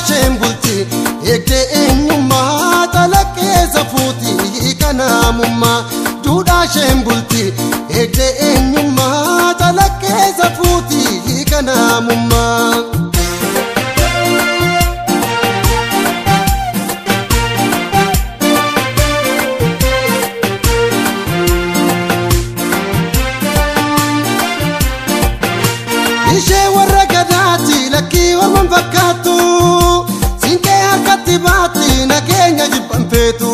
duudhaasheen bulti eegdee eenyummaa calaqqeessa fuuti kanaamummaa duudhaasheen bulti eegdee eenyummaa calaqqeessa fuuti kanaamummaa. Ishee warra gadaati lakkii orman fakkaatu siinqee harkatti baatti nageenya jibban feetu.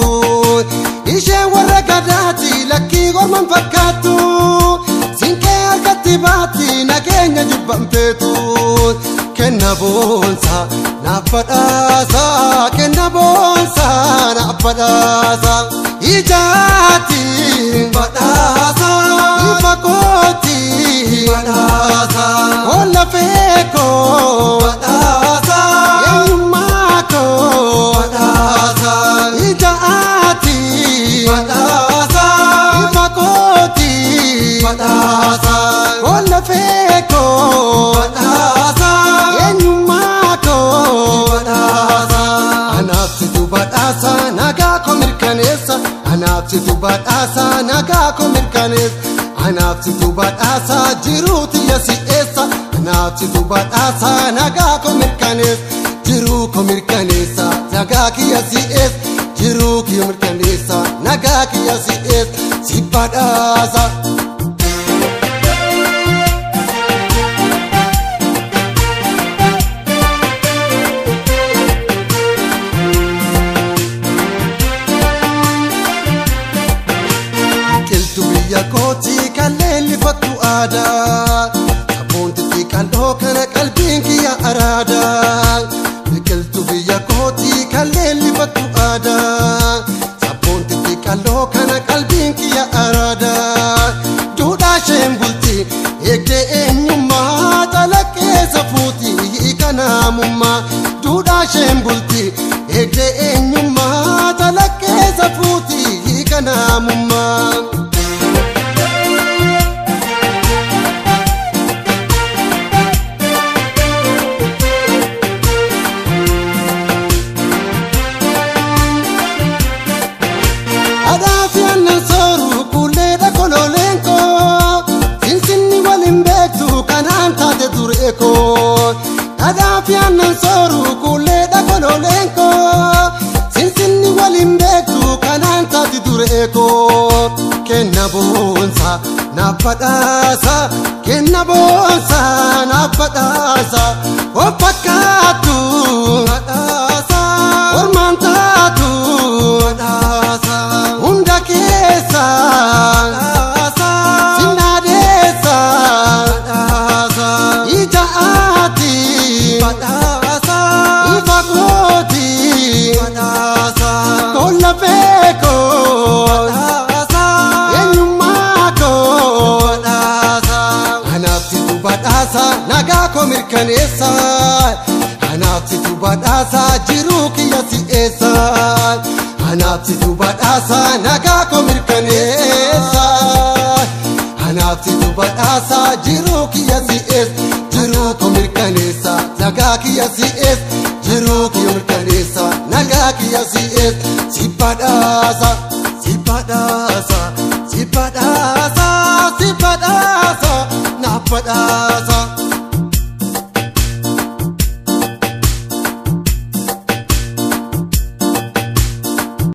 Ishee warra gadaati lakkii orman fakkaatu siinqee harkatti baatti nageenya jibban feetu. Kenna boonsa naaf badhaasa kenna boonsa naaf badhaasa ijaati badhaasa ifa kooti badhaasa. Ola feko badhaasa eenyummaa koo badhaasa ijaati badhaasa ifa kooti badhaasa. Ola feko badhaasa eenyummaa koo badhaasa. Anaafsitu badhaasa nagaa koo mirkaneessa anaafsitu badhaasa nagaa koo mirkaneessa. Anaafsitu badhaasa jiruuti yasi'eessa anaafsitu badhaasa nagaa koo mirkaneessa jiruu koo mirkaneessa nagaa kiyya si'eessa jiruu kiyya mirkaneessa nagaa kiyya si'eessa si badhaasa. Biyya kooti kalleen lifattu aadaa sabboonti xiqqaadhoo kana qalbiin kiyya araadaa. Biqiltuu biyya kooti kalleen lifattu aadaa sabboonti xiqqaadhoo kana qalbiin kiyya araadaa. Duudhaasheen bulti eegdee eenyummaa calaqqeessa fuuti kanaamummaa. Duudhaasheen bulti eegdee eenyummaa calaqqeessa fuuti kanaamummaa. Adaafiyaannan sooru kulleedha kololeenko sinsinni waliin beektu kanaan taati dureeko. Kenna boonsa naaf badhaasa kenna boonsa naaf badhaasa of fakkaattu badhaasa ormaan taatu badhaasa hunda keessa badhaasa sinaadeessa badhaasa ijaati badhaasa ifa kooti badhaasa tola feko badhaasa eenyummaa koo badhaasa. Anaafsitu badhaasa nagaa koo mirkaneessa anaafsitu badhaasa jiruu kiyya si'eessa anaafsitu badhaasa nagaa koo mirkaneessa anaafsitu badhaasa jiruu kiyya si'eessa jiruu koo mirkaneessa nagaa kiyya si'eessa jiruu kiyya mirkaneessa.